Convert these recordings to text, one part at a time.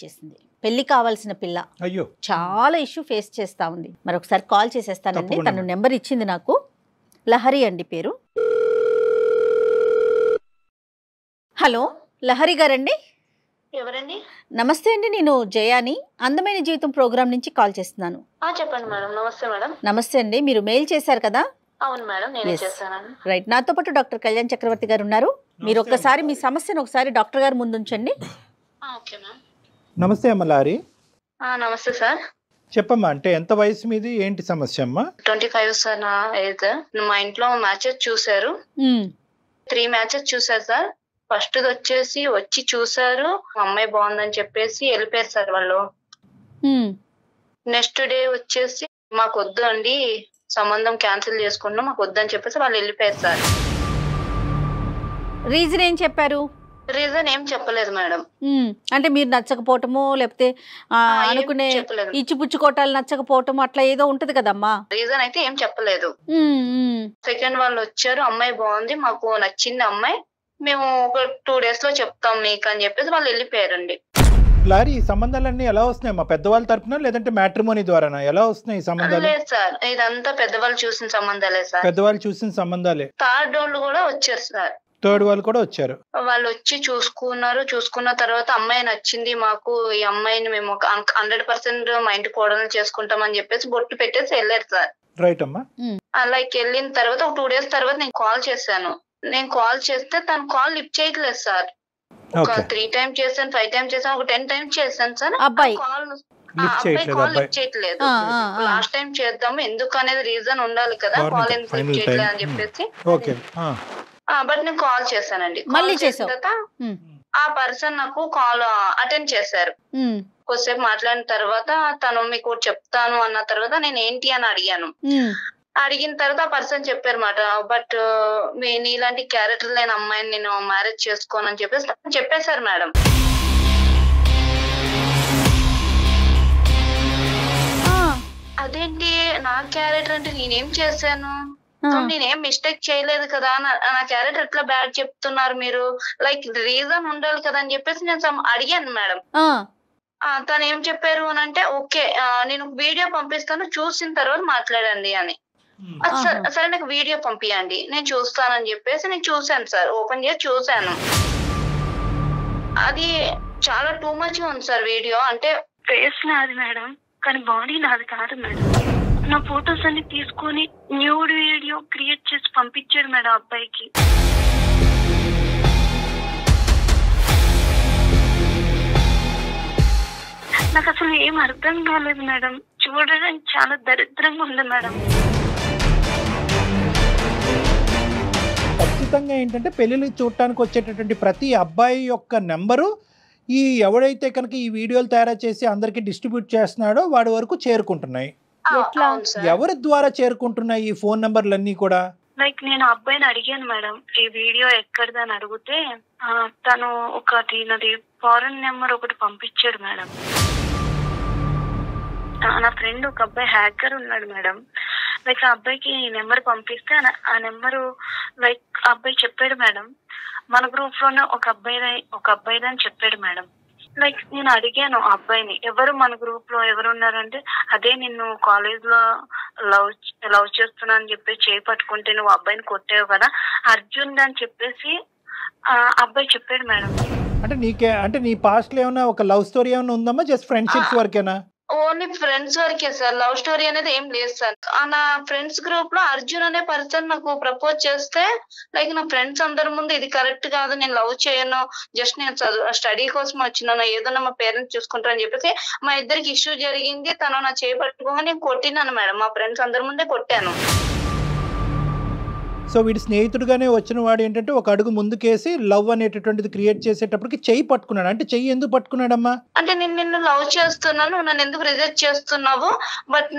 చేసింది. పెళ్లి కావాల్సిన పిల్ల అయ్యో చాలా ఇష్యూ ఫేస్ చేస్తా ఉంది. మరి ఒకసారి కాల్ చేసేస్తానండి. తను నెంబర్ ఇచ్చింది నాకు. లహరి అండి పేరు. హలో లహరి గారండి? ఎవరండి? నమస్తే అండి, నేను జయాని అందమైన జీవితం ప్రోగ్రామ్ నుంచి కాల్ చేస్తున్నాను. చెప్పండి మేడం. నమస్తే మేడం. నమస్తే అండి, మీరు మెయిల్ చేశారు కదా? అవును మేడం, నేనే చేశానండి. రైట్, నాతో పాటు డాక్టర్ కళ్యాణ్ చక్రవర్తి గారు ఉన్నారు. మీరు ఒక్కసారి మీ సమస్యను ఒకసారి డాక్టర్ గారు ముందు ఉంచండి. Okay ma'am. నమస్తే అమ్మ లారి. నమస్తే సార్. చెప్పమ్మా, అంటే ఎంత వయసు మీది, ఏంటి సమస్య అమ్మా? 25 సార్ నా ఏజ్. మా ఇంట్లో మ్యాచెస్ చూసారు, 3 మ్యాచెస్ చూసారు సార్. ఫస్ట్ వచ్చి చూసారు, అమ్మాయి బాగుందని చెప్పేసి వెళ్ళిపోయారు సార్ వాళ్ళు. నెక్స్ట్ డే వచ్చేసి మాకు వద్దు అండి, సంబంధం క్యాన్సిల్ చేసుకున్నాం, మాకు వద్దని చెప్పేసి వాళ్ళు వెళ్ళిపోయారు సార్. రీజన్ ఏం చెప్పారు? రీజన్ ఏం చెప్పలేదు మేడం. అంటే మీరు నచ్చకపోవటము, లేకపోతే అనుకునే ఇచ్చిపుచ్చుకోవటాలు నచ్చకపోవటము, అట్లా ఏదో ఉంటది కదమ్మా. రీజన్ అయితే ఏం చెప్పలేదు. సెకండ్ వాళ్ళు వచ్చారు, అమ్మాయి బాగుంది, మాకు నచ్చింది అమ్మాయి, మేము ఒక 2 days లో చెప్తాం మీకు అని చెప్పేసి వాళ్ళు వెళ్ళిపోయారండి. లారీ, ఈ సంబంధాలన్నీ ఎలా వస్తున్నాయి? మా పెద్దవాళ్ళ తరపున లేదంటే మ్యాట్రిమోనీ ద్వారానా? ఎలా వస్తున్నాయి ఈ సంబంధాలు? లేదు సార్, ఇదంతా పెద్దవాళ్ళు చూసిన సంబంధాలే సార్. పెద్దవాళ్ళు చూసిన సంబంధాలే. థర్డ్ వాళ్ళు కూడా వచ్చారు సార్. థర్డ్ వాళ్ళు కూడా వచ్చారు. వాళ్ళు వచ్చి చూసుకున్న తర్వాత అమ్మాయి నచ్చింది మాకు, ఈ అమ్మాయిని మేము 100% మా ఇంటి కోడలు చేసుకుంటామని చెప్పేసి బొట్టు పెట్టేసి వెళ్ళారు సార్. రైట్ అమ్మా. అలా వెళ్ళిన తర్వాత ఒక 2 days తర్వాత నేను కాల్ చేశాను. నేను కాల్ చేస్తే తను కాల్ లిఫ్ట్ చేయట్లేదు సార్. ఒక 3 times చేశాను, 5 times చేశాను, ఒక 10 times చేశాను సార్. అబ్బాయి కాల్ లిఫ్ట్ చేయట్లేదు. లాస్ట్ టైం చేద్దాము, ఎందుకు అనేది రీజన్ ఉండాలి కదా, కాల్ ఎందుకు లిఫ్ట్ చేయట్లేదు అని చెప్పేసి. బట్ నేను కాల్ చేశానండి. మళ్ళీ చేసిన తర్వాత ఆ పర్సన్ నాకు కాల్ అటెండ్ చేశారు. కొద్దిసేపు మాట్లాడిన తర్వాత తను మీకు చెప్తాను అన్న తర్వాత నేను ఏంటి అని అడిగాను. అడిగిన తర్వాత ఆ పర్సన్ చెప్పారన్నమాట, బట్ నీలాంటి క్యారెక్టర్ లేని అమ్మాయిని నేను మ్యారేజ్ చేసుకోను అని చెప్పేసి చెప్పేశారు మేడం. అదేంటి నా క్యారెక్టర్ అంటే నేనేం చేశాను, నేనేం మిస్టేక్ చేయలేదు కదా, నా క్యారెక్టర్ ఎట్లా బ్యాడ్ చెప్తున్నారు మీరు, లైక్ రీజన్ ఉండాలి కదా అని చెప్పేసి నేను అడిగాను మేడం. తను ఏం చెప్పారు అని అంటే, ఓకే నేను వీడియో పంపిస్తాను, చూసిన తర్వాత మాట్లాడండి అని. సరే నాకు వీడియో పంపియండి, నేను చూస్తానని చెప్పేసి నేను చూసాను సార్. ఓపెన్ చేసి చూసాను, అది చాలా టూ మచ్ గా ఉంది సార్ వీడియో. అంటే ఫేస్ నాది మేడం, కానీ బాడీ నాది కాదు మేడం. నా ఫొటోస్ అన్ని తీసుకొని న్యూడ్ వీడియో క్రియేట్ చేసి పంపించాడు మేడం అబ్బాయికి. నాకు అసలు ఏం అర్థం కాలేదు మేడం, చూడడానికి చాలా దరిద్రంగా ఉంది మేడం. ఖచ్చితంగా ఏంటంటే పెళ్లిని చూడటానికి వచ్చేటటువంటి ప్రతి అబ్బాయి యొక్క నెంబరు ఈ ఎవడైతే కనుక ఈ వీడియోలు తయారు చేసి అందరికి డిస్ట్రిబ్యూట్ చేస్తున్నాడో వాడి వరకు చేరుకుంటున్నాయి. ఎవరి ద్వారా చేరుకుంటున్నాయి ఈ ఫోన్ నెంబర్లన్నీ కూడా? లైక్ నేను అబ్బాయిని అడిగాను మేడం, ఈ వీడియో ఎక్కడిదని అడిగితే తను ఒకటి నాది ఫారెన్ నెంబర్ ఒకటి పంపించాడు మేడం. నా ఫ్రెండ్ ఒక అబ్బాయి హ్యాకర్ ఉన్నాడు మేడం. లైక్ ఆ అబ్బాయికి ఈ నెంబర్ పంపిస్తే ఆ నెంబరు లైక్ ఆ అబ్బాయి చెప్పాడు మేడం, మన గ్రూప్ లోనే ఒక అబ్బాయి అని చెప్పాడు మేడం. లైక్ నేను అడిగాను ఆ అబ్బాయిని, ఎవరు మన గ్రూప్ లో ఎవరు ఉన్నారంటే, అదే నిన్ను కాలేజ్ లో లవ్ చేస్తున్నా అని చెప్పి చేయి పట్టుకుంటే నువ్వు అబ్బాయిని కొట్టావు కదా అర్జున్ అని చెప్పేసి అబ్బాయి చెప్పాడు మేడం. అంటే నీ పాస్ట్ లో ఏమైనా ఒక లవ్ స్టోరీ ఏమైనా ఉందమ్మా? జస్ట్ ఫ్రెండ్షిప్స్ వరకేనా? ఓన్లీ ఫ్రెండ్స్ వరకే సార్, లవ్ స్టోరీ అనేది ఏం లేదు సార్. నా ఫ్రెండ్స్ గ్రూప్ లో అర్జున్ అనే పర్సన్ నాకు ప్రపోజ్ చేస్తే, లైక్ నా ఫ్రెండ్స్ అందరి ముందు ఇది కరెక్ట్ కాదు, నేను లవ్ చేయను, జస్ట్ నేను స్టడీ కోసం వచ్చినాను, ఏదన్నా మా పేరెంట్స్ చూసుకుంటారని చెప్పేసి మా ఇద్దరికి ఇష్యూ జరిగింది. తను నా చేయి పట్టుకోగా నేను కొట్టినాను మేడం, మా ఫ్రెండ్స్ అందరి ముందే కొట్టాను. సో వీడి స్నేహితుడుగానే వచ్చిన వాడు ఏంటంటే ఒక అడుగు ముందుకేసి లవ్ అనేటటువంటిది క్రియేట్ చేసేటప్పటికి చెయ్యి పట్టుకున్నాడు. అంటే చెయ్యి ఎందుకు పట్టుకున్నాడమ్మా? అంటే నేను నిన్ను లవ్ చేస్తున్నాను, నన్ను ఎందుకు రిజెక్ట్ చేస్తున్నావు, బట్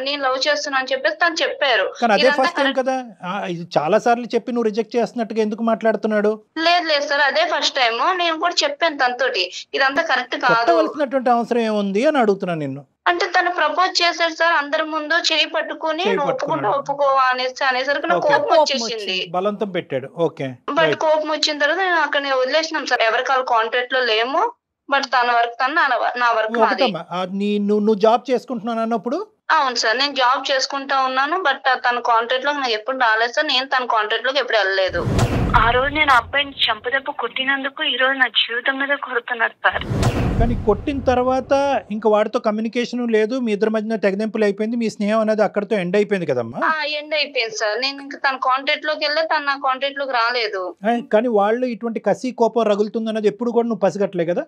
నేను లవ్ చేస్తున్నా అని చెప్పేసి తను చెప్పారు. కానీ అదే ఫస్ట్ టైం కదా, ఇది చాలా సార్లు చెప్పి నువ్వు రిజెక్ట్ చేస్తున్నట్టుగా ఎందుకు మాట్లాడుతున్నాడు? లేదు సార్, అదే ఫస్ట్ టైం. నేను కూడా చెప్పాను తనతోటి, ఇదంతా కరెక్ట్ కాదు, అవసరం ఏముంది అని అడుగుతున్నాను నిన్ను. అంటే తను ప్రపోజ్ చేశాడు సార్ అందరి ముందు, చేయి పట్టుకుని ఒప్పుకోవా అనేసరికి నాకు కోపం వచ్చేసింది, బలవంతం పెట్టాడు. ఓకే, బట్ కోపం వచ్చిన తర్వాత నేను అక్కడ వదిలేసినాం సార్, ఎవరికాల కాంటాక్ట్ లో లేము, బట్ తన వర్క్ తను, నా వర్క్ నాది. నువ్వు జాబ్ చేసుకుంటున్నాను అన్నప్పుడు? అవును సార్, నేను జాబ్ చేసుకుంటా ఉన్నాను. బట్ తన కాంట్రాక్ట్ లోకి నాకు ఎప్పుడు రాలేదు సార్. నేను తన కాంట్రాక్ట్ లోకి ఎప్పుడు వెళ్ళలేదు. ఆ రోజు నేను అబ్బాయిని చంపదెబ్బ కొట్టినందుకు ఈ రోజు నా జీవితం మీద కొడుతున్నారు సార్. కానీ కొట్టిన తర్వాత ఇంకా వాడితో కమ్యూనికేషన్ లేదు, మీ ఇద్దరి మధ్యన తెగదెంపులు అయిపోయింది, మీ స్నేహం అనేది అక్కడితో ఎండ్ అయిపోయింది కదమ్మా? ఎండ్ అయిపోయింది సార్. నేను ఇంకా తన కాంట్రాక్ట్ లోకి వెళ్ళే, తన నా కాంట్రాక్ట్ లోకి రాలేదు. కానీ వాళ్ళు ఇటువంటి కసి కోపం రగులుతుంది అన్నది ఎప్పుడు కూడా నువ్వు పసిగట్టలే కదా?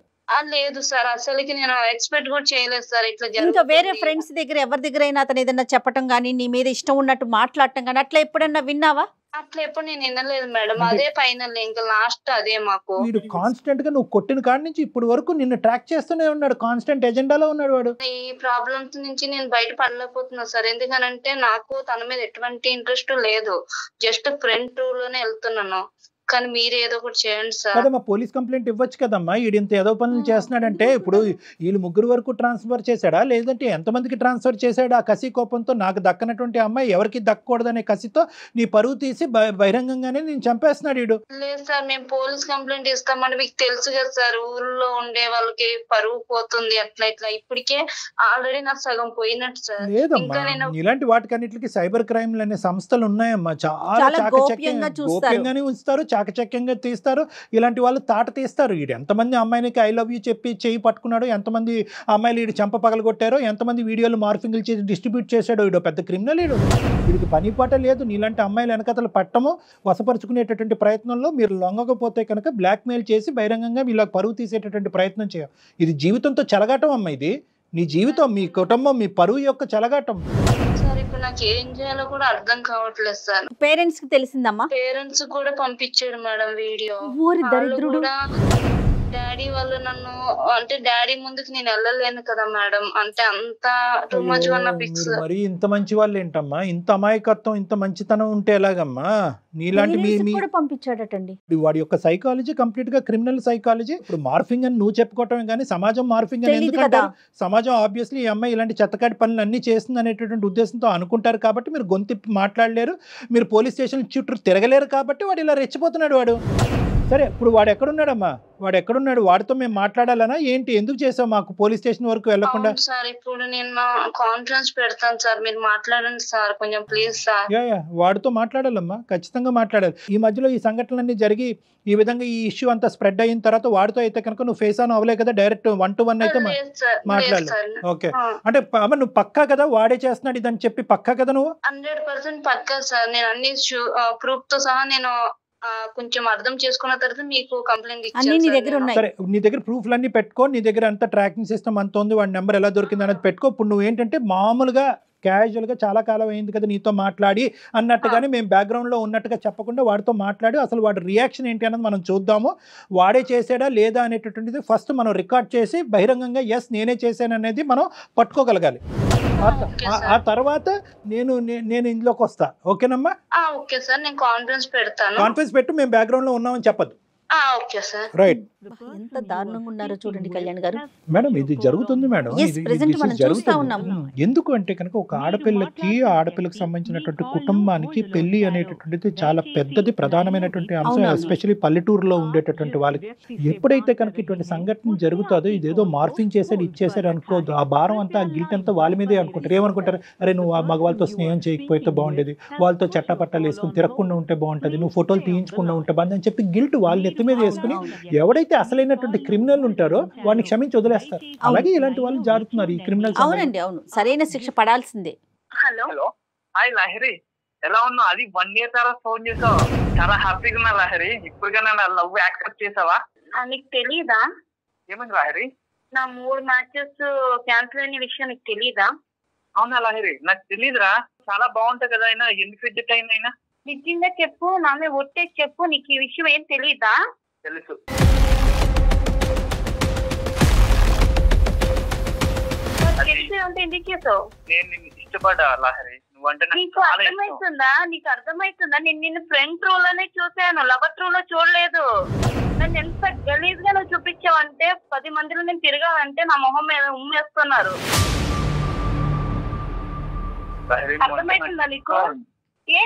లేదు సార్, అసలుకి నేను ఎక్స్పెక్ట్ కూడా చేయలేదు సార్ ఇట్లా. ఇంకా వేరే ఫ్రెండ్స్ దగ్గర ఎవరి దగ్గర అయినా అతను ఏదైనా చెప్పటం గానీ, నీ మీద ఇష్టం ఉన్నట్టు మాట్లాడటం గానీ అట్లా ఎప్పుడన్నా విన్నావా? అట్లా ఎప్పుడు నేను వినలేదు మేడం. అదే ఫైనల్, ఇంకా లాస్ట్ అదే మాకు. వీడు కాన్స్టెంట్ గా నువ్వు కొట్టిన కాడి నుంచి ఇప్పుడు వరకు నిన్ను ట్రాక్ చేస్తూనే ఉన్నాడు, కాన్స్టెంట్ ఎజెండాలో ఉన్నాడు వాడు. ఈ ప్రాబ్లమ్స్ నుంచి నేను బయట పడలేకపోతున్నా సార్. ఎందుకనంటే నాకు తన మీద ఎటువంటి ఇంట్రెస్ట్ లేదు, జస్ట్ ఫ్రెండ్ టూ లోనే వెళ్తున్నాను. కానీ మీరు ఏదో ఒకటి చేయండి సార్. కదమ్మా, పోలీస్ కంప్లైంట్ ఇవ్వచ్చు కదమ్మా. వీడు ఇంత ఏదో పనులు చేస్తున్నాడంటే ఇప్పుడు వీళ్ళు ముగ్గురు వరకు ట్రాన్స్ఫర్ చేశాడా, లేదంటే ఎంతమందికి ట్రాన్స్ఫర్ చేశాడా? ఆ కసి కోపంతో నాకు దక్కనటువంటి అమ్మాయి ఎవరికి దక్కకూడదనే కసితో నీ పరువు తీసి బహిరంగంగానే నేను చంపేస్తున్నాడు వీడు. లేదు సార్, మేము పోలీస్ కంప్లైంట్ ఇస్తామని మీకు తెలుసు కదా సార్. ఊర్లో ఉండే వాళ్ళకి పరువు పోతుంది అట్లా ఇట్లా. ఇప్పటికే ఆల్రెడీ నాకు సగం పోయినట్టు సార్. లేదమ్మా, ఇలాంటి వాటికన్నిటికి సైబర్ క్రైమ్లు అనే సంస్థలు ఉన్నాయమ్మా. చాలా గోప్యంగానే ఉంచుతారు, చాకచక్యంగా తీస్తారు. ఇలాంటి వాళ్ళు తాట తీస్తారు. వీడు ఎంతమంది అమ్మాయినికి ఐ లవ్ యూ చెప్పి చేయి పట్టుకున్నాడు, ఎంతమంది అమ్మాయిలు వీడు చెంప పగలగొట్టారో, ఎంతమంది వీడియోలు మార్ఫింగ్లు చేసి డిస్ట్రిబ్యూట్ చేశాడో. వీడు పెద్ద క్రిమినల్. వీడికి పని పాట లేదు. నీలాంటి అమ్మాయిలు వెనకతలు పట్టము, వశపరుచుకునేటటువంటి ప్రయత్నంలో మీరు లొంగకపోతే కనుక బ్లాక్మెయిల్ చేసి బహిరంగంగా వీళ్ళకి పరువు తీసేటటువంటి ప్రయత్నం చేయాలి. ఇది జీవితంతో చెలగాటం అమ్మ. ఇది నీ జీవితం, మీ కుటుంబం, మీ పరువు యొక్క చెలగాటం. నాకు ఏం చేయాలో కూడా అర్థం కావట్లేదు సార్. పేరెంట్స్ కి తెలిసిందమ్మా? పేరెంట్స్ కూడా పంపించారు మేడం వీడియో. దరిద్రుడు. డాడీ వాళ్ళు నన్ను, అంటే డాడీ ముందుకు నేను వెళ్ళలేను కదా మేడం. అంటే అంత టూ మచ్ వన్ పిక్స్. మరి ఇంత మంచి వాళ్ళు ఏంటమ్మా? ఇంత అమాయకత్వం, ఇంత మంచితనం ఉంటే ఎలాగమ్మా? నీలాంటి పంపించాడటండి. వాడి యొక్క సైకాలజీ కంప్లీట్ గా క్రిమినల్ సైకాలజీ. ఇప్పుడు మార్ఫింగ్ అని నువ్వు చెప్పుకోవటమే కానీ సమాజం మార్ఫింగ్ అని ఎందుకంటారు? సమాజం ఆబ్వియస్లీ ఈ అమ్మాయి ఇలాంటి చెత్తకాటి పనులు అన్ని చేస్తుంది అనేటటువంటి ఉద్దేశంతో అనుకుంటారు కాబట్టి మీరు గొంతిప్పి మాట్లాడలేరు, మీరు పోలీస్ స్టేషన్ చుట్టూ తిరగలేరు కాబట్టి వాడు ఇలా రెచ్చిపోతున్నాడు. వాడు సరే, ఇప్పుడు వాడు ఎక్కడున్నాడమ్మా? వాడు ఎక్కడున్నాడు? వాడితో మేము మాట్లాడాలనా ఏంటి? ఎందుకు చేసావు మాకు పోలీస్ స్టేషన్ వరకు వెళ్ళకుండా? సార్ ఇప్పుడు నేను కాన్ఫరెన్స్ పెడతాను సార్, మీరు మాట్లాడండి సార్ కొంచెం ప్లీజ్ సార్. వాడితో మాట్లాడాలమ్మా, ఖచ్చితంగా మాట్లాడాలి. ఈ మధ్యలో ఈ సంఘటనలన్నీ జరిగి ఈ విధంగా ఈ ఇష్యూ అంతా స్ప్రెడ్ అయిన తర్వాత వాడితో అయితే కనుక నువ్వు ఫేస్ ఆన్ అవ్వలే కదా, డైరెక్ట్ 1-to-1 అయితే మాట్లాడాలి. ఓకే, అంటే నువ్వు పక్కా కదా వాడే చేస్తున్నాడు ఇదని చెప్పి పక్కా కదా నువ్వు? 100% పక్కా సార్. నేను అన్ని ప్రూఫ్ తో సహా నేను కొంచెం అర్థం చేసుకున్న తర్వాత మీకు కంప్లైంట్ ఇచ్చాను. సరే, నీ దగ్గర ప్రూఫ్లన్నీ పెట్టుకో, నీ దగ్గర అంతా ట్రాకింగ్ సిస్టమ్ అంత ఉంది, వాడి నెంబర్ ఎలా దొరికింది అనేది పెట్టుకో. ఇప్పుడు నువ్వు ఏంటంటే మామూలుగా క్యాజువల్గా చాలా కాలం అయింది కదా నీతో మాట్లాడి అన్నట్టుగానే మేము బ్యాక్గ్రౌండ్లో ఉన్నట్టుగా చెప్పకుండా వాడితో మాట్లాడి అసలు వాడి రియాక్షన్ ఏంటి అన్నది మనం చూద్దాము. వాడే చేసాడా లేదా అనేటటువంటిది ఫస్ట్ మనం రికార్డ్ చేసి బహిరంగంగా ఎస్ నేనే చేశాను అనేది మనం పట్టుకోగలగాలి. ఆ తర్వాత నేను ఇందులోకి వస్తా. ఓకేనమ్మా? ఓకే సార్, నేను కాన్ఫరెన్స్ పెడతాను. కాన్ఫరెన్స్ పెట్టు, మేము బ్యాక్గ్రౌండ్ లో ఉన్నామని చెప్పదు. Okay sir. రైట్. ఎంత దారుణంగా ఉన్నారో చూడండి కళ్యాణ్ గారు. మేడం ఇది జరుగుతుంది మేడం, ఎందుకు అంటే కనుక ఒక ఆడపిల్లకి సంబంధించినటువంటి కుటుంబానికి పెళ్లి అనేటటువంటిది చాలా పెద్దది, ప్రధానమైనటువంటి అంశం. ఎస్పెషల్లీ పల్లెటూరులో ఉండేటటువంటి వాళ్ళకి ఎప్పుడైతే కనుక ఇటువంటి సంఘటన జరుగుతుందో ఇదేదో మార్ఫింగ్ చేశాడు ఇచ్చేసాడు అనుకోదు, ఆ భారం అంతా, ఆ గిల్ట్ అంతా వాళ్ళ మీదే అనుకుంటారు. ఏమనుకుంటారు? అరే నువ్వు ఆ మగవాళ్ళతో స్నేహం చేయకపోతే బాగుండేది, వాళ్ళతో చట్టపట్టాలు వేసుకుని తిరగకుండా ఉంటే బాగుంటది, నువ్వు ఫోటోలు తీయించకుండా ఉంటే బాగుంది అని చెప్పి గిల్ట్ వాళ్ళ నెత్తి మీద వేసుకుని ఎవడైతే అసలైనటువంటి క్రిమినల్ ఉంటారో వాడిని క్షమించి వదిలేస్తారు. అలాగే ఇలాంటి వాళ్ళు జారుతున్నారు ఈ క్రిమినల్. అవునండి, అవును, సరైన శిక్ష పడాల్సిందే. హలో హాయ్ లహరి, ఎలా ఉన్నావు? అది 1 year తర్వాత ఫోన్ చేసావు, చాలా హ్యాపీగా ఉన్నా లహరి. ఇప్పుడుగా నా లవ్ యాక్సెప్ట్ చేసావా? నీకు తెలీదా? ఏమైంది లహరి? నా 3 మ్యాచెస్ క్యాన్సిల్ అయిన విషయం నీకు తెలీదా? అవునా లహరి, నాకు తెలీదురా. చాలా బాగుంటాయి కదా అయినా, ఎందుకు రిజెక్ట్ అయినా? నిజంగా చెప్పు, నా మీద ఒట్టేసి చెప్పు, నీకు ఈ విషయం ఏం తెలీదా? తెలుసు. ఎందుకు చేసావు? నేను నిన్ను ఇష్టపడ్డా లహరి, నువ్వంటే నీకు అర్థమవుతుందా? నేను నిన్ను ఫ్రెండ్ రూల్ అనే చూసాను, లవర్ రూల్ లో చూడలేదు. నన్ను ఎంత గలీజ్ గా నువ్వు చూపించావంటే 10 మందిలో నేను తిరగాలంటే నా మొహం మీద ఉమ్మేస్తున్నారు. అర్థమవుతుందా నీకు?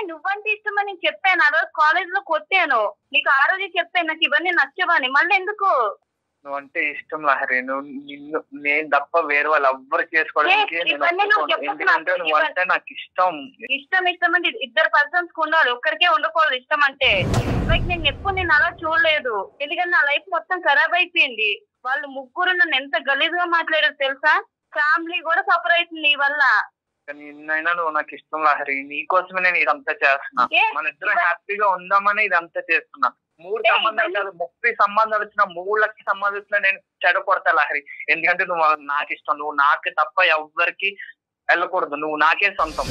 నువ్వంటే ఇష్టమని నేను చెప్పాను, ఆ రోజు కాలేజ్ లో కొట్టాను నీకు, ఆ రోజే చెప్పాను నాకు ఇవన్నీ నచ్చవని. మళ్ళీ ఎందుకు? నువ్వు అంటే ఇష్టం లహరి. నేను తప్ప వేరే వాళ్ళు ఎవ్వరు చేసుకోవడానికి ఎందుకంటే నువ్వు అంటే నాకు ఇష్టం. ఇష్టం అంటే ఇద్దరు పర్సన్స్ ఉండాలి, ఒక్కరికే ఉండకూడదు ఇష్టం అంటే. లైక్ నేను ఎప్పుడు నేను అలా చూడలేదు, ఎందుకంటే నా లైఫ్ మొత్తం ఖరాబ్ అయిపోయింది. వాళ్ళు ముగ్గురు నన్ను ఎంత గలీజ్ గా మాట్లాడారు తెలుసా, ఫ్యామిలీ కూడా సఫర్ అవుతుంది నీ వల్ల. నిన్నైనా నువ్వు నాకు ఇష్టం లహరి, నీకోసమే నేను ఇదంతా చేస్తున్నా. మన ఇద్దరు హ్యాపీగా ఉందామని ఇదంతా చేస్తున్నా. 3 సంబంధాలు కాదు 30 సంబంధాలు వచ్చినా 3 లక్షల సంబంధాలు వచ్చినా నేను చెడకొడతా లహరి. ఎందుకంటే నువ్వు నాకు ఇష్టం, నువ్వు నాకు తప్ప ఎవ్వరికి వెళ్ళకూడదు, నువ్వు నాకే సొంతం.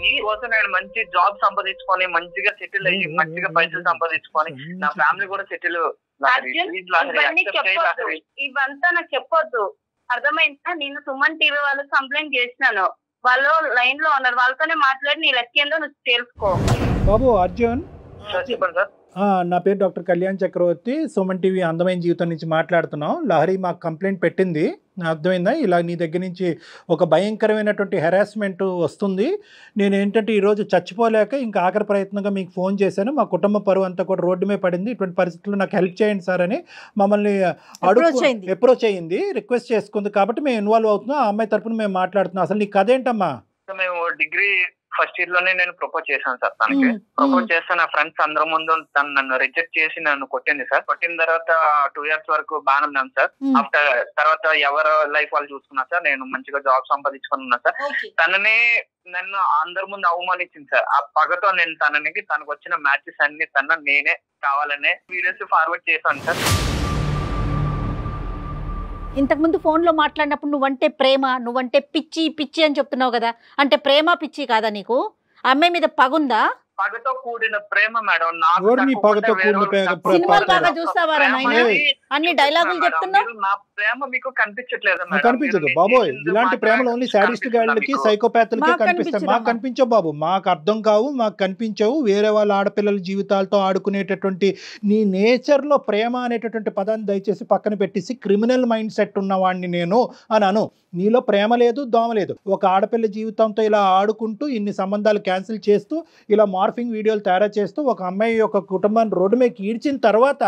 నీ కోసం నేను మంచి జాబ్ సంపాదించుకొని మంచిగా సెటిల్ అయ్యి మంచిగా పైసలు సంపాదించుకొని నా ఫ్యామిలీ కూడా సెటిల్. ఇవంతా నాకు చెప్పొద్దు, అర్థమైందా? నేను సుమన్ టీవీ వాళ్ళు కంప్లైంట్ చేసినాను, వాళ్ళు లైన్ లో ఉన్నారు, వాళ్ళతోనే మాట్లాడి నీ లెక్క ఏందో నువ్వు తెలుసుకో. బాబు అర్జున్, చెప్పండి సార్. నా పేరు డాక్టర్ కళ్యాణ్ చక్రవర్తి, సుమన్ టీవీ అందమైన జీవితం నుంచి మాట్లాడుతున్నాం. లహరి మాకు కంప్లైంట్ పెట్టింది, అర్థమైందా? ఇలా నీ దగ్గర నుంచి ఒక భయంకరమైనటువంటి హెరాస్మెంట్ వస్తుంది. నేను ఏంటంటే ఈరోజు చచ్చిపోలేక ఇంకా ఆఖరి ప్రయత్నంగా మీకు ఫోన్ చేశాను. మా కుటుంబ పరువు అంతా కూడా రోడ్డు మీద పడింది, ఇటువంటి పరిస్థితుల్లో నాకు హెల్ప్ చేయండి సార్ అని మమ్మల్ని అప్రోచ్ అయ్యింది, రిక్వెస్ట్ చేసుకుంది. కాబట్టి మేము ఇన్వాల్వ్ అవుతున్నాం, ఆ అమ్మాయి తరపున మేము మాట్లాడుతున్నాం. అసలు నీ కథ ఏంటమ్మా? మేము డిగ్రీ ఫస్ట్ ఇయర్ లోనే నేను ప్రపోజ్ చేశాను సార్ తనకి. ప్రపోజ్ చేస్తే నా ఫ్రెండ్స్ అందరి ముందు తను నన్ను రిజెక్ట్ చేసి నన్ను కొట్టింది సార్. కొట్టిన తర్వాత 2 years వరకు బాగానే ఉన్నాను సార్. ఆఫ్టర్ తర్వాత ఎవరు లైఫ్ వాళ్ళు చూసుకున్నా సార్, నేను మంచిగా జాబ్ సంపాదించుకుని ఉన్నా సార్. తననే నన్ను అందరి ముందు అవమానించింది సార్. ఆ పగతో నేను తనకు వచ్చిన మ్యాచెస్ అన్ని నేనే కావాలనే వీడియోస్ ఫార్వర్డ్ చేశాను సార్. ఇంతకుముందు ఫోన్లో మాట్లాడినప్పుడు నువ్వంటే ప్రేమ, నువ్వంటే పిచ్చి పిచ్చి అని చెప్తున్నావు కదా, అంటే ప్రేమ పిచ్చి కాదా నీకు? అమ్మాయి మీద పగుందా? పగతో కూడిన ప్రేమ మేడం. చూస్తావారా అన్ని డైలాగులు చెప్తున్నావు? నా ప్రేమ మీకు కనిపించట్లేదు? కనిపించదు బాబోయ్, ఇలాంటి ప్రేమలు ఓన్లీ సాడిస్ట్ గాళ్ళకి సైకోపాత్లకి కనిపిస్తాయి. మాకు కనిపించవు బాబు, మాకు అర్థం కావు, మాకు కనిపించవు. వేరే వాళ్ళ ఆడపిల్లల జీవితాలతో ఆడుకునేటటువంటి నీ నేచర్లో ప్రేమ అనేటటువంటి పదాన్ని దయచేసి పక్కన పెట్టేసి క్రిమినల్ మైండ్ సెట్ ఉన్నవాడిని నేను అని అను. నీలో ప్రేమ లేదు, దోమ లేదు. ఒక ఆడపిల్ల జీవితంతో ఇలా ఆడుకుంటూ ఇన్ని సంబంధాలు క్యాన్సిల్ చేస్తూ ఇలా మార్ఫింగ్ వీడియోలు తయారు చేస్తూ ఒక అమ్మాయి యొక్క కుటుంబాన్ని రోడ్డు మీద ఈడ్చిన తర్వాత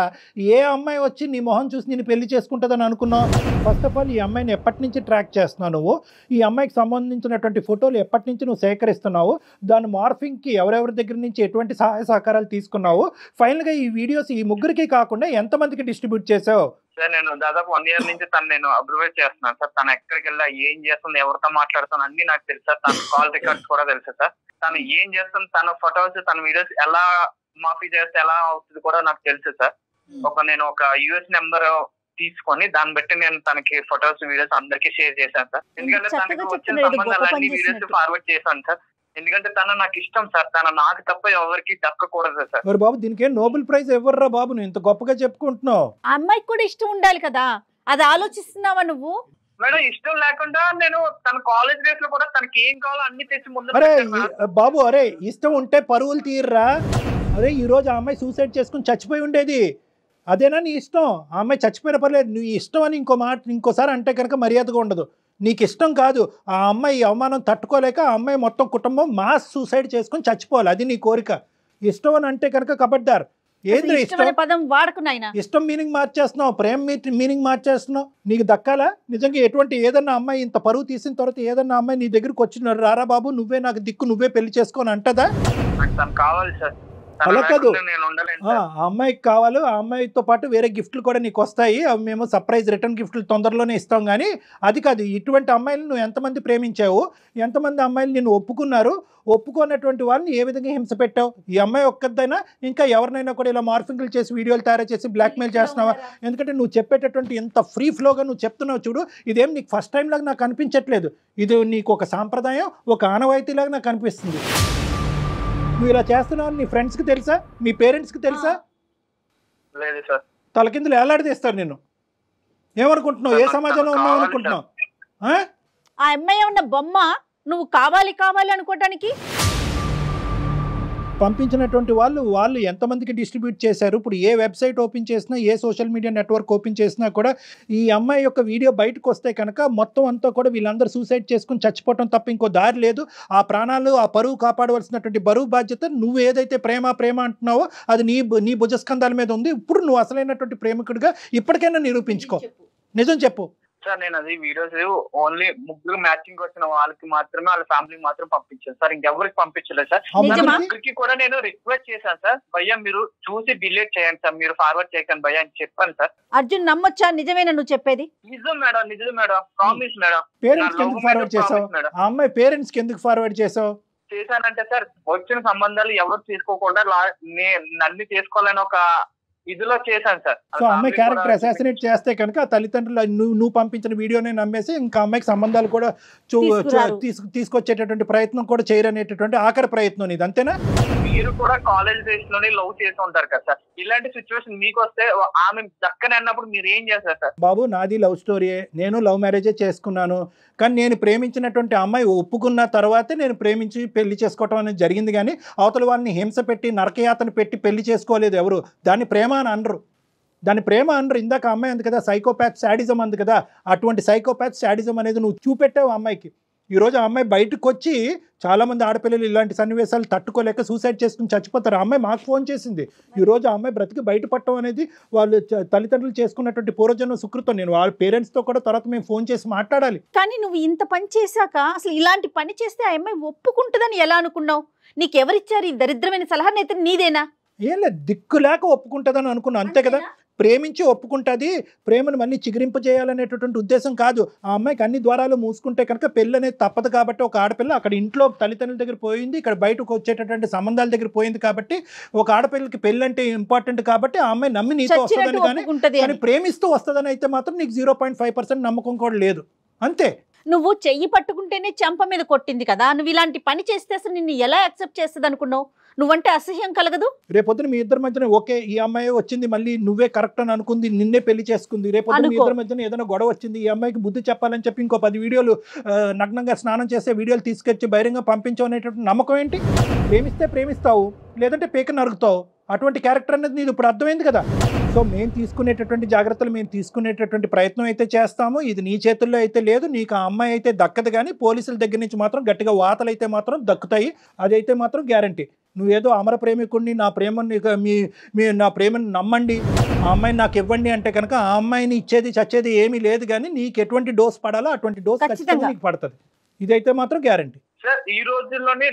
ఏ అమ్మాయి వచ్చి నీ మొహం చూసి నేను పెళ్లి చేసుకుంటుందని అనుకున్నావు? ఫస్ట్ ఆఫ్ ఆల్ ఈ అమ్మాయిని ఎప్పటి నుంచి ట్రాక్ చేస్తున్నావు నువ్వు? ఈ అమ్మాయికి సంబంధించినటువంటి ఫోటోలు ఎప్పటి నుంచి నువ్వు సేకరిస్తున్నావు? దాని మార్ఫింగ్కి ఎవరెవరి దగ్గర నుంచి ఎటువంటి సహాయ సహకారాలు తీసుకున్నావు? ఫైనల్గా ఈ వీడియోస్ ఈ ముగ్గురికి కాకుండా ఎంతమందికి డిస్ట్రిబ్యూట్ చేసావు? సార్ నేను దాదాపు 1 year నుంచి నేను అబ్జర్వ్ చేస్తున్నాను సార్. తను ఎక్కడికి వెళ్ళా, ఏం చేస్తుంది, ఎవరితో మాట్లాడుతుంది అన్ని నాకు తెలుసు సార్. తన కాల్ రికార్డ్స్ కూడా తెలుసు సార్. తను ఏం చేస్తుంది, తన ఫొటోస్ తన వీడియోస్ ఎలా మాఫీ చేస్తే ఎలా అవుతుంది కూడా నాకు తెలుసు సార్. నేను ఒక US నెంబర్ తీసుకొని దాన్ని బట్టి నేను తనకి ఫొటోస్ వీడియోస్ అందరికి షేర్ చేశాను సార్. ఎందుకంటే తనకి వచ్చిన సంబంధాలన్నీ వీడియోస్ ఫార్వర్డ్ చేశాను సార్. ఎందుకంటే తను నాకు ఇష్టం సార్, తను నాకు తప్ప ఎవరికి దక్కకూడదు సార్. మరి బాబు దీనికి నోబెల్ ప్రైజ్ ఎవర్రా బాబు, నువ్వు ఇంత గొప్పగా చెప్పుకుంటున్నావు? ఆ అమ్మాయికి కూడా ఇష్టం ఉండాలి కదా, అది ఆలోచిస్తున్నావా నువ్వు? మేడం ఇష్టం లేకుండా నేను తన కాలేజ్ డేస్ లో కూడా తనకి ఏం కావాలో అన్ని తెచ్చి ముందు. అరే బాబు, అరే ఇష్టం ఉంటే పరువులు తీర్రా. అరే ఈ రోజు ఆ అమ్మాయి సూసైడ్ చేసుకుని చచ్చిపోయి ఉండేది, అదేనా నీ ఇష్టం? ఆ అమ్మాయి చచ్చిపోయిన పర్లేదు, నువ్వు ఇష్టం అని ఇంకోసారి అంటే కనుక మర్యాదగా ఉండదు. నీకు ఇష్టం కాదు, ఆ అమ్మాయి అవమానం తట్టుకోలేక ఆ అమ్మాయి మొత్తం కుటుంబం మాస్ సూసైడ్ చేసుకుని చచ్చిపోవాలి, అది నీ కోరిక. ఇష్టం అని అంటే కనుక కబడ్డారు. ఏంద్ర ఇష్టం మీనింగ్ మార్చేస్తున్నావు, ప్రేమ మీనింగ్ మార్చేస్తున్నావు. నీకు దక్కాలా నిజంగా? ఎటువంటి ఏదన్నా అమ్మాయి ఇంత పరువు తీసిన తర్వాత ఏదన్నా అమ్మాయి నీ దగ్గరికి వచ్చిన రారా బాబు నువ్వే నాకు దిక్కు, నువ్వే పెళ్లి చేసుకొని అంటదా? కావాలి సార్, అలా కాదు. ఆ అమ్మాయికి కావాలి, ఆ అమ్మాయితో పాటు వేరే గిఫ్ట్లు కూడా నీకు వస్తాయి, అవి మేము సర్ప్రైజ్ రిటర్న్ గిఫ్ట్లు తొందరలోనే ఇస్తాం. కానీ అది కాదు, ఇటువంటి అమ్మాయిలు నువ్వు ఎంతమంది ప్రేమించావు, ఎంతమంది అమ్మాయిలు నిన్ను ఒప్పుకున్నారు, ఒప్పుకున్నటువంటి వాళ్ళని ఏ విధంగా హింస పెట్టావు? ఈ అమ్మాయి ఒక్కదైనా ఇంకా ఎవరినైనా కూడా ఇలా మార్ఫింగ్లు చేసి వీడియోలు తయారు చేసి బ్లాక్మెయిల్ చేస్తున్నావా? ఎందుకంటే నువ్వు చెప్పేటటువంటి ఇంత ఫ్రీ ఫ్లోగా నువ్వు చెప్తున్నావు చూడు, ఇదేం నీకు ఫస్ట్ టైం లాగా నాకు అనిపించట్లేదు. ఇది నీకు ఒక సాంప్రదాయం, ఒక ఆనవాయితీలాగా నాకు అనిపిస్తుంది. నువ్వు ఇలా చేస్తున్నావు నీ ఫ్రెండ్స్కి తెలుసా, మీ పేరెంట్స్కి తెలుసా? లేదు సార్. తలకిందులు ఏలాడదీస్తారు నిన్ను. ఏమనుకుంటున్నావు, ఏ సమాజంలో ఉన్నావు అనుకుంటున్నావు? ఆ అమ్మాయి ఉన్న బొమ్మ నువ్వు కావాలి కావాలి అనుకోవటానికి పంపించినటువంటి వాళ్ళు ఎంతమందికి డిస్ట్రిబ్యూట్ చేశారు? ఇప్పుడు ఏ వెబ్సైట్ ఓపెన్ చేసినా, ఏ సోషల్ మీడియా నెట్వర్క్ ఓపెన్ చేసినా కూడా ఈ అమ్మాయి యొక్క వీడియో బయటకు వస్తే కనుక మొత్తం అంతా కూడా వీళ్ళందరూ సూసైడ్ చేసుకుని చచ్చిపోవటం తప్ప ఇంకో దారి లేదు. ఆ ప్రాణాలు, ఆ పరువు కాపాడవలసినటువంటి బరువు బాధ్యత నువ్వు ఏదైతే ప్రేమ అంటున్నావో అది నీ భుజస్కంధాల మీద ఉంది. ఇప్పుడు నువ్వు అసలైనటువంటి ప్రేమికుడిగా ఇప్పటికైనా నిరూపించుకో. నిజం చెప్పు. సార్ నేను అది వీడియోస్ ఓన్లీ ముగ్గురు మ్యాచింగ్ వచ్చిన వాళ్ళకి మాత్రమే, వాళ్ళ ఫ్యామిలీకి మాత్రం పంపించాను సార్, ఇంకెవరికి పంపించలేదు సార్. ముగ్గురికి కూడా నేను రిక్వెస్ట్ చేశాను సార్, భయ్యా మీరు చూసి డిలీట్ చేయండి సార్, మీరు ఫార్వర్డ్ చేయకండి భయ్యా అని చెప్పాను సార్. అర్జున్ నమ్మొచ్చా? నిజమేనా నువ్వు చెప్పేది? నిజం మేడం, నిజం మేడం, ప్రామిస్ మేడం. పేరెంట్స్ కి ఎందుకు ఫార్వర్డ్ చేసావు? ఆ అమ్మాయి పేరెంట్స్ కి ఎందుకు ఫార్వర్డ్ చేసావు? చేశానంటే సార్ వచ్చిన సంబంధాలు ఎవరు తీసుకోకుండా నన్ను చేసుకోవాలని ఒక ఇదిలో చేశాను సార్. సో అమ్మాయి క్యారెక్టర్ అసాసినేట్ చేస్తే కనుక ఆ తల్లిదండ్రులు నువ్వు పంపించిన వీడియోనే నమ్మేసి ఇంకా అమ్మాయికి సంబంధాలు కూడా తీసుకొచ్చేటటువంటి ప్రయత్నం కూడా చేయరనేటటువంటి ఆఖరి ప్రయత్నం ఇది, అంతేనా? మీరు కూడా కాలేజ్ డేస్ లోనే లవ్ చేసి ఉంటారు కదా సార్, ఇలాంటి సిచ్యువేషన్ మీకు వస్తే ఆమె దక్కని అన్నప్పుడు మీరు ఏం చేస్తారు సార్? బాబు నాది లవ్ స్టోరీయే, నేను లవ్ మ్యారేజే చేసుకున్నాను. కానీ నేను ప్రేమించినటువంటి అమ్మాయి ఒప్పుకున్న తర్వాతే నేను ప్రేమించి పెళ్లి చేసుకోవటం అనేది జరిగింది. కానీ అవతల వాళ్ళని హింస పెట్టి నరకయాతన పెట్టి పెళ్లి చేసుకోలేదు ఎవరు. దాన్ని ప్రేమ అని అనరు, దాన్ని ప్రేమ అనరు. ఇందాక అమ్మాయి అంది కదా సైకోపాత్ శాడిజం అంది కదా, అటువంటి సైకోపాత్ శాడిజం అనేది నువ్వు చూపెట్టావు అమ్మాయికి. ఈరోజు ఆ అమ్మాయి బయటకు వచ్చి చాలామంది ఆడపిల్లలు ఇలాంటి సన్నివేశాలు తట్టుకోలేక సూసైడ్ చేసుకుని చచ్చిపోతారు. ఆ అమ్మాయి మాకు ఫోన్ చేసింది. ఈరోజు ఆ అమ్మాయి బ్రతికి బయటపడటం అనేది వాళ్ళు తల్లిదండ్రులు చేసుకున్నటువంటి పూర్వజన్మ సుకృతం. నేను వాళ్ళ పేరెంట్స్తో కూడా తర్వాత మేము ఫోన్ చేసి మాట్లాడాలి. కానీ నువ్వు ఇంత పని చేశాక అసలు ఇలాంటి పని చేస్తే ఆ అమ్మాయి ఒప్పుకుంటుందని ఎలా అనుకున్నావు? నీకెవరిచ్చారు ఈ దరిద్రమైన సలహా? అయితే నీదేనా? ఏం లేదు, దిక్కు లేక ఒప్పుకుంటుందని అనుకున్నాను, అంతే కదా. ప్రేమించి ఒప్పుకుంటుంది, ప్రేమను మళ్ళీ చిగురింపజేయాలనేటటువంటి ఉద్దేశం కాదు. ఆ అమ్మాయికి అన్ని ద్వారాలు మూసుకుంటే కనుక పెళ్ళి అనేది తప్పదు. కాబట్టి ఒక ఆడపిల్ల అక్కడ ఇంట్లో తల్లిదండ్రుల దగ్గర పోయింది, ఇక్కడ బయటకు వచ్చేటటువంటి సంబంధాల దగ్గర పోయింది. కాబట్టి ఒక ఆడపిల్లకి పెళ్ళి అంటే ఇంపార్టెంట్ కాబట్టి ఆ అమ్మాయి నమ్మి నీతో వస్తుందని, కానీ ప్రేమిస్తూ వస్తుందని అయితే మాత్రం నీకు 0.5% నమ్మకం కూడా లేదు, అంతే. నువ్వు చెయ్యి పట్టుకుంటేనే చెంప మీద కొట్టింది కదా, నువ్వు ఇలాంటి పని చేస్తే అసలు నిన్ను ఎలా యాక్సెప్ట్ చేస్తుంది అనుకున్నావు? నువ్వంటే అసహ్యం కలగదు? రేపొద్దున మీ ఇద్దరి మధ్యన ఓకే ఈ అమ్మాయి వచ్చింది మళ్ళీ నువ్వే కరెక్ట్ అని అనుకుంది, నిన్నే పెళ్లి చేసుకుంది. రేపొద్దున మీ ఇద్దరి మధ్యన ఏదైనా గొడవ వచ్చింది, ఈ అమ్మాయికి బుద్ధి చెప్పాలని చెప్పి ఇంకో 10 వీడియోలు నగ్నంగా స్నానం చేసే వీడియోలు తీసుకొచ్చి బహిరంగ పంపించవు అనేటువంటి నమ్మకం ఏంటి? ప్రేమిస్తే ప్రేమిస్తావు, లేదంటే పేక నరుగుతావు. అటువంటి క్యారెక్టర్ అనేది నీది ఇప్పుడు అర్థమైంది కదా. సో మేము తీసుకునేటటువంటి జాగ్రత్తలు మేము తీసుకునేటటువంటి ప్రయత్నం అయితే చేస్తాము. ఇది నీ చేతుల్లో అయితే లేదు, నీకు ఆ అమ్మాయి అయితే దక్కదు. కానీ పోలీసుల దగ్గర నుంచి మాత్రం గట్టిగా వాతలు అయితే మాత్రం దక్కుతాయి, అదైతే మాత్రం గ్యారంటీ. నువ్వేదో అమర ప్రేమికుడిని, నా ప్రేమని నా ప్రేమను నమ్మండి, ఆ అమ్మాయిని నాకు ఇవ్వండి అంటే కనుక ఆ అమ్మాయిని ఇచ్చేది చచ్చేది ఏమీ లేదు. కానీ నీకు ఎటువంటి డోస్ పడాలో అటువంటి డోస్ ఖచ్చితంగా నీకు పడుతుంది, ఇదైతే మాత్రం గ్యారంటీ. సార్ ఈ రోజుల్లోనే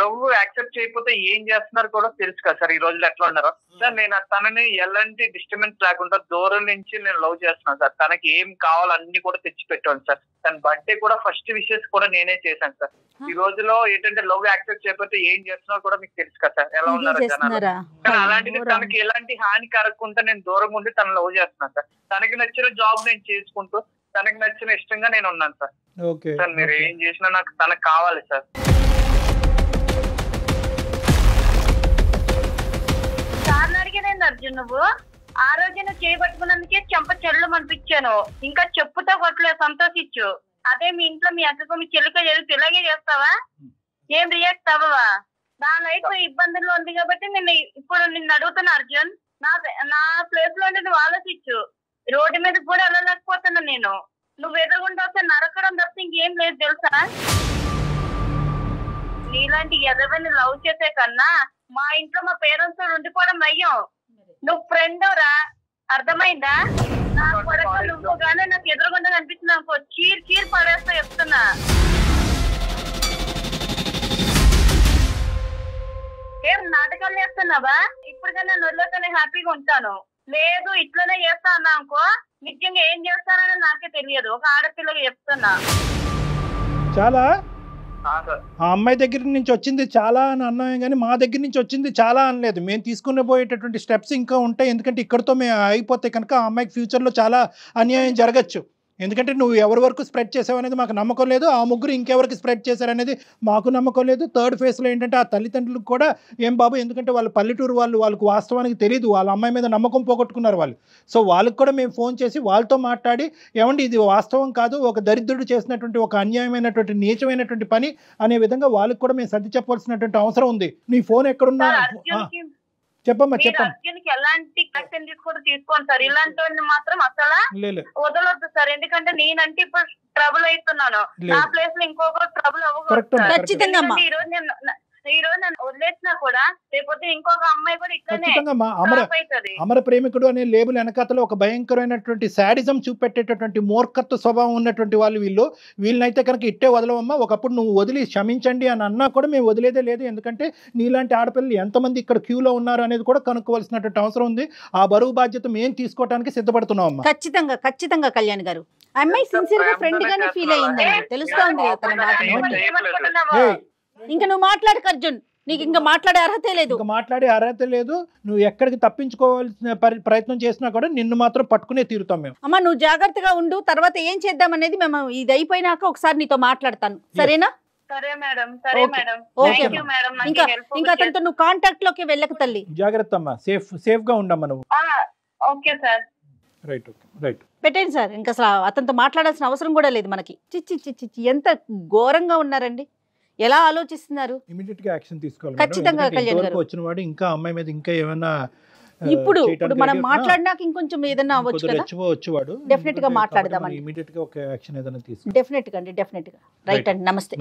లవ్ యాక్సెప్ట్ చేయకపోతే ఏం చేస్తున్నారు కూడా తెలుసు కదా సార్. ఈ రోజులు ఎట్లా ఉన్నారు సార్, నేను తనని ఎలాంటి డిస్టర్బెన్స్ లేకుండా దూరం నుంచి నేను లవ్ చేస్తున్నాను సార్. తనకి ఏం కావాలో అన్ని కూడా తెచ్చి పెట్టాను సార్. తన బర్త్డే కూడా ఫస్ట్ విషెస్ కూడా నేనే చేశాను సార్. ఈ రోజులో ఏంటంటే లవ్ యాక్సెప్ట్ చేయకపోతే ఏం చేస్తున్నారో కూడా మీకు తెలుసు కదా సార్, ఎలా ఉన్నారు జనాలు. కానీ అలాంటిది తనకి ఎలాంటి హాని కలగకుండా నేను దూరంగా ఉండి తను లవ్ చేస్తున్నాను సార్. తనకి నచ్చిన జాబ్ నేను చేసుకుంటూ తనకి నచ్చిన ఇష్టంగా నేను ఉన్నాను సార్. సార్ మీరు ఏం చేసినా నాకు తనకు కావాలి సార్. సార్ అడిగేదేంది అర్జున్, నువ్వు ఆ రోజు నువ్వు చేయబట్టుకున్నందుకే చెంప చెల్లు అనిపించాను, ఇంకా చెప్పుతో కొట్టలేదు, సంతోషించు. అదే మీ ఇంట్లో మీ అక్కకు మీ చెల్లికో జరిగితే ఇలాగే చేస్తావా? ఏం రియాక్ట్ అవ్వవా? నా లైఫ్ ఇబ్బందుల్లో ఉంది కాబట్టి నేను ఇప్పుడు నిన్ను అడుగుతున్నా అర్జున్, నా ప్లేస్ లో నువ్వు ఆలోచించు. రోడ్డు మీద కూడా వెళ్ళలేకపోతున్నా నేను, నువ్వు ఎదురుగుండా వస్తే నరకడం తప్ప ఇంకేం లేదు తెలుసా? నీలాంటి ఎదవని లవ్ చేసే కన్నా మా ఇంట్లో మా పేరెంట్స్ ఉండిపోవడం నయ్యం. నువ్వు ఫ్రెండ్ రా, అర్థమైందా? నా కొడుకు నువ్వు గానే నాకు ఎదురుగుండా కనిపిస్తుంది అనుకో, చీర్ పడేస్తా చెప్తున్నా. ఏం నాటకాలు చేస్తున్నావా? ఇప్పటికన్నా నొల్లతోనే హ్యాపీగా ఉంటాను. లేదు ఇట్లనే చేస్తా అన్నా అనుకో, నిజంగా ఏం చేస్తానని నాకే తెలియదు. ఒక ఆడపిల్లగా చెప్తున్నా. చాలా ఆ అమ్మాయి దగ్గర నుంచి వచ్చింది చాలా అని అన్నామే కానీ మా దగ్గర నుంచి వచ్చింది చాలా అనలేదు. మేము తీసుకునే పోయేటటువంటి స్టెప్స్ ఇంకా ఉంటాయి. ఎందుకంటే ఇక్కడతో మేము అయిపోతే కనుక ఆ అమ్మాయికి ఫ్యూచర్లో చాలా అన్యాయం జరగచ్చు. ఎందుకంటే నువ్వు ఎవరి వరకు స్ప్రెడ్ చేసావు అనేది మాకు నమ్మకం లేదు, ఆ ముగ్గురు ఇంకెవరికి స్ప్రెడ్ చేశారనేది మాకు నమ్మకం లేదు. థర్డ్ ఫేజ్లో ఏంటంటే ఆ తల్లిదండ్రులకు కూడా ఏం బాబు, ఎందుకంటే వాళ్ళు పల్లెటూరు వాళ్ళకు వాస్తవానికి తెలియదు, వాళ్ళ అమ్మాయి మీద నమ్మకం పోగొట్టుకున్నారు వాళ్ళు. సో వాళ్ళకి కూడా మేము ఫోన్ చేసి వాళ్ళతో మాట్లాడి, ఏమండి ఇది వాస్తవం కాదు, ఒక దరిద్రుడు చేసినటువంటి ఒక అన్యాయమైనటువంటి నీచమైనటువంటి పని అనే విధంగా వాళ్ళకి కూడా మేము సర్ది చెప్పాల్సినటువంటి అవసరం ఉంది. నీ ఫోన్ ఎక్కడున్నా చెప్పమ్మా చెప్పమ్మా. ఎలాంటి యాక్షన్ తీసుకోండి సార్, ఇలాంటి మాత్రం అసలు వదలొద్దు సార్. ఎందుకంటే నేనంటే ఇప్పుడు ట్రబుల్ అవుతున్నాను, నా ప్లేస్ లో ఇంకొక ట్రబుల్ అవ్వకూడదు. ఈ రోజు నన్ను వదిలేసినా కూడా రేపొద్దు ఇంకొక అమ్మాయి కూడా ఇక్కడనే అమర ప్రేమికుడు అనే లేబుల్ వెనకాతలో ఒక భయంకరమైనటువంటి శాడిజం చూపెట్టేటటువంటి మూర్ఖత్వ స్వభావం ఉన్నటువంటి వాళ్ళు వీళ్ళనైతే కనుక ఇట్టే వదలవమ్మా. ఒకప్పుడు నువ్వు వదిలి క్షమించండి అని అన్నా కూడా మేము వదిలేదే లేదు, ఎందుకంటే నీలాంటి ఆడపిల్లలు ఎంతమంది ఇక్కడ క్యూలో ఉన్నారు అనేది కూడా కనుక్కోవాల్సినటువంటి అవసరం ఉంది. ఆ బరువు బాధ్యత మేము తీసుకోవడానికి సిద్ధపడుతున్నామమ్మా. ఖచ్చితంగా ఖచ్చితంగా కళ్యాణ్ గారు, అమ్మాయి సిన్సియర్ గా ఫ్రెండ్ గానే ఫీల్ అయ్యిందండి, తెలుస్తోంది కదా తన మాట. ఇంకా నువ్వు మాట్లాడక అర్జున్, నీకు ఇంకా మాట్లాడే అర్హతే లేదు. ఇంకా మాట్లాడే అర్హత లేదు. నువ్వు ఎక్కడికి తప్పించుకోవాల్సిన ప్రయత్నం చేసినా కూడా నిన్ను మాత్రం పట్టుకునే తీరుతాం మేము. అమ్మ నువ్వు జాగ్రత్తగా ఉండు, తర్వాత ఏం చేద్దాం అనేది మేము ఇది అయిపోయినాక ఒకసారి నీతో మాట్లాడతాను, సరేనా? సరే మేడం, సరే మేడం. ఇంకా అతనితో నువ్వు కాంటాక్ట్ లోకి వెళ్ళక తల్లి. జాగ్రత్త అమ్మా, సేఫ్ గా ఉండమ్మా నువ్వు. Okay sir. రైట్ పెట్టండి సార్, ఇంకా అసలు అతనితో మాట్లాడాల్సిన అవసరం కూడా లేదు మనకి. చిచ్చి ఎంత ఘోరంగా ఉన్నారండి, ఎలా ఆలోచిస్తున్నారు? ఇమిడియట్ గా యాక్షన్ తీసుకోవాలి. ఖచ్చితంగా కళ్యాణ్ గారు వచ్చిన వాడు ఇంకా అమ్మాయి మీద ఇంకా ఏమైనా ఇప్పుడు మనం మాట్లాడినాక ఇంకొంచెం ఏదైనా అవ్వచ్చు కదా, వచ్చేవాడు డెఫినెట్ గా మాట్లాడదాం. ఇమిడియట్ గా ఒక యాక్షన్ ఏదైనా తీసుకో. డెఫినెట్ గా రైట్ అండి, నమస్తే.